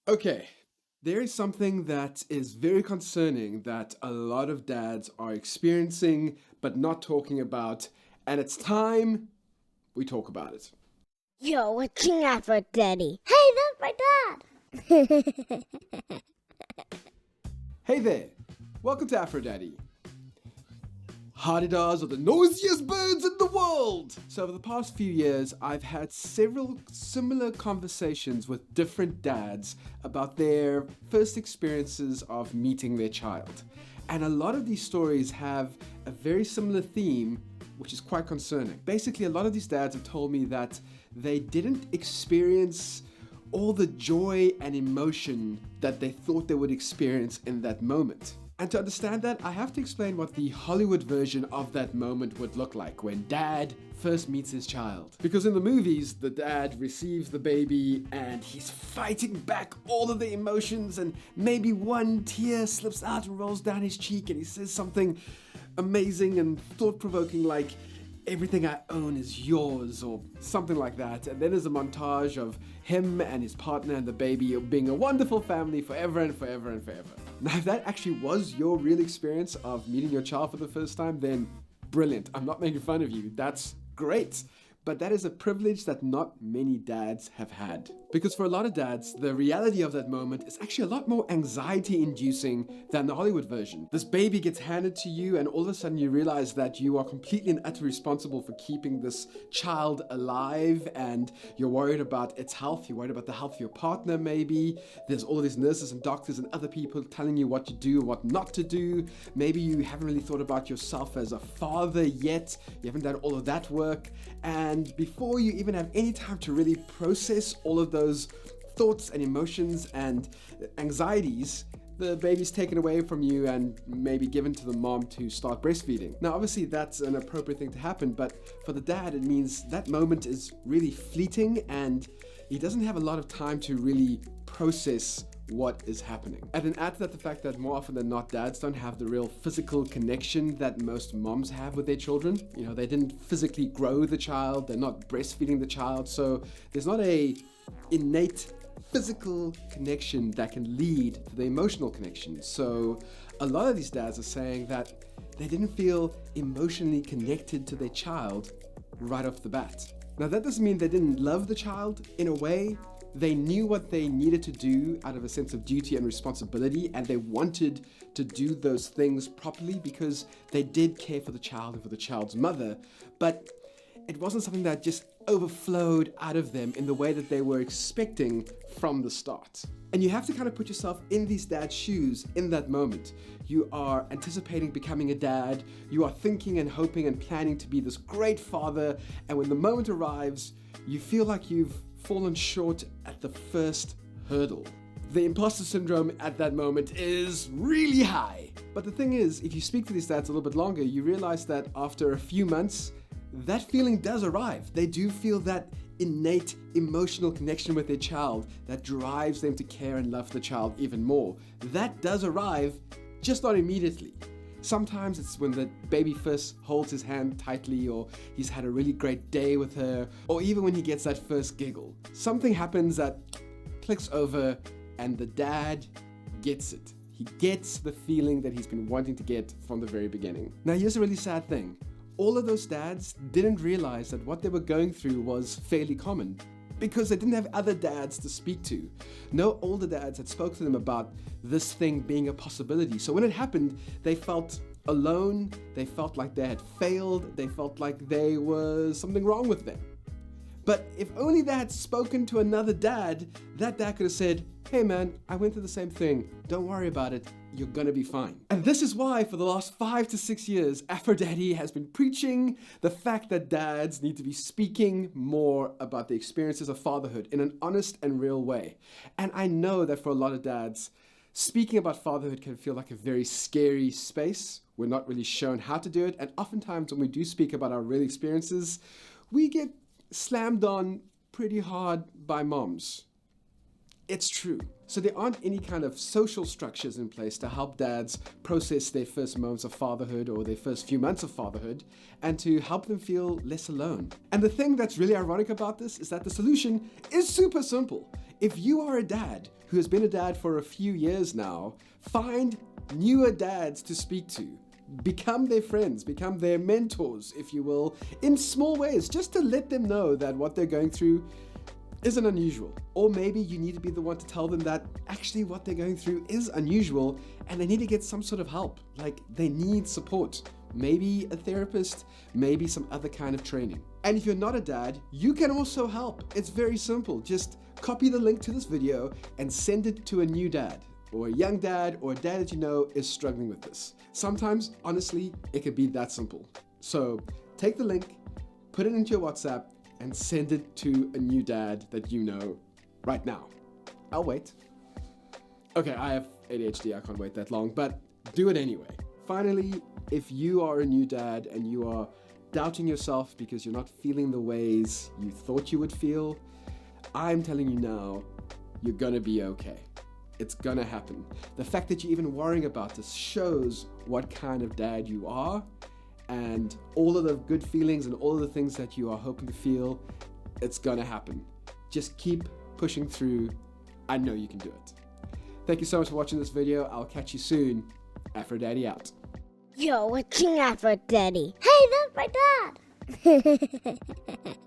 Okay, there is something that is very concerning that a lot of dads are experiencing but not talking about, and it's time we talk about it. You're watching out for Daddy. Hey, that's my dad. Hey there, welcome to Aphrodaddy. Hardidars are the noisiest birds in the world! So, over the past few years, I've had several similar conversations with different dads about their first experiences of meeting their child. And a lot of these stories have a very similar theme, which is quite concerning. Basically, a lot of these dads have told me that they didn't experience all the joy and emotion that they thought they would experience in that moment. And to understand that, I have to explain what the Hollywood version of that moment would look like when dad first meets his child. Because in the movies, the dad receives the baby and he's fighting back all of the emotions, and maybe one tear slips out and rolls down his cheek, and he says something amazing and thought-provoking like, "Everything I own is yours," or something like that. And then there's a montage of him and his partner and the baby being a wonderful family forever and forever and forever. Now, if that actually was your real experience of meeting your child for the first time, then brilliant. I'm not making fun of you. That's great. But that is a privilege that not many dads have had. Because for a lot of dads, the reality of that moment is actually a lot more anxiety inducing than the Hollywood version. This baby gets handed to you, and all of a sudden you realize that you are completely and utterly responsible for keeping this child alive, and you're worried about its health, you're worried about the health of your partner maybe. There's all these nurses and doctors and other people telling you what to do and what not to do. Maybe you haven't really thought about yourself as a father yet. You haven't done all of that work. And before you even have any time to really process all of those thoughts and emotions and anxieties, the baby's taken away from you and maybe given to the mom to start breastfeeding. Now, obviously, that's an appropriate thing to happen, but for the dad, it means that moment is really fleeting and he doesn't have a lot of time to really process what is happening. And then add to that the fact that more often than not, dads don't have the real physical connection that most moms have with their children. You know, they didn't physically grow the child, they're not breastfeeding the child, so there's not a innate physical connection that can lead to the emotional connection. So a lot of these dads are saying that they didn't feel emotionally connected to their child right off the bat. Now, that doesn't mean they didn't love the child. In a way, they knew what they needed to do out of a sense of duty and responsibility, and they wanted to do those things properly because they did care for the child and for the child's mother, but it wasn't something that just overflowed out of them in the way that they were expecting from the start. And you have to kind of put yourself in these dads' shoes in that moment. You are anticipating becoming a dad, you are thinking and hoping and planning to be this great father, and when the moment arrives, you feel like you've fallen short at the first hurdle. The imposter syndrome at that moment is really high. But the thing is, if you speak to these dads a little bit longer, you realize that after a few months, that feeling does arrive. They do feel that innate emotional connection with their child that drives them to care and love the child even more. That does arrive, just not immediately. Sometimes it's when the baby first holds his hand tightly, or he's had a really great day with her, or even when he gets that first giggle. Something happens that clicks over and the dad gets it. He gets the feeling that he's been wanting to get from the very beginning. Now, here's a really sad thing. All of those dads didn't realize that what they were going through was fairly common, because they didn't have other dads to speak to. No older dads had spoken to them about this thing being a possibility. So when it happened, they felt alone, they felt like they had failed, they felt like there was something wrong with them. But if only they had spoken to another dad, that dad could have said, "Hey man, I went through the same thing. Don't worry about it. You're gonna be fine." And this is why for the last 5 to 6 years, Aphrodaddy has been preaching the fact that dads need to be speaking more about the experiences of fatherhood in an honest and real way. And I know that for a lot of dads, speaking about fatherhood can feel like a very scary space. We're not really shown how to do it. And oftentimes when we do speak about our real experiences, we get slammed on pretty hard by moms. It's true. So there aren't any kind of social structures in place to help dads process their first moments of fatherhood or their first few months of fatherhood and to help them feel less alone. And the thing that's really ironic about this is that the solution is super simple. if you are a dad who has been a dad for a few years now, find newer dads to speak to. Become their friends, become their mentors, if you will, in small ways, just to let them know that what they're going through isn't unusual. Or maybe you need to be the one to tell them that actually what they're going through is unusual and they need to get some sort of help. Like, they need support. Maybe a therapist, maybe some other kind of training. And if you're not a dad, you can also help. It's very simple. Just copy the link to this video and send it to a new dad, or a young dad, or a dad that you know is struggling with this. Sometimes, honestly, it could be that simple. So take the link, put it into your WhatsApp, and send it to a new dad that you know right now. I'll wait. Okay, I have ADHD, I can't wait that long, but do it anyway. Finally, if you are a new dad and you are doubting yourself because you're not feeling the ways you thought you would feel, I'm telling you now, you're gonna be okay. It's gonna happen. The fact that you're even worrying about this shows what kind of dad you are, and all of the good feelings and all of the things that you are hoping to feel, it's gonna happen. Just keep pushing through. I know you can do it. Thank you so much for watching this video. I'll catch you soon. Afro Daddy out. You're watching Afro Daddy. Hey, that's my dad!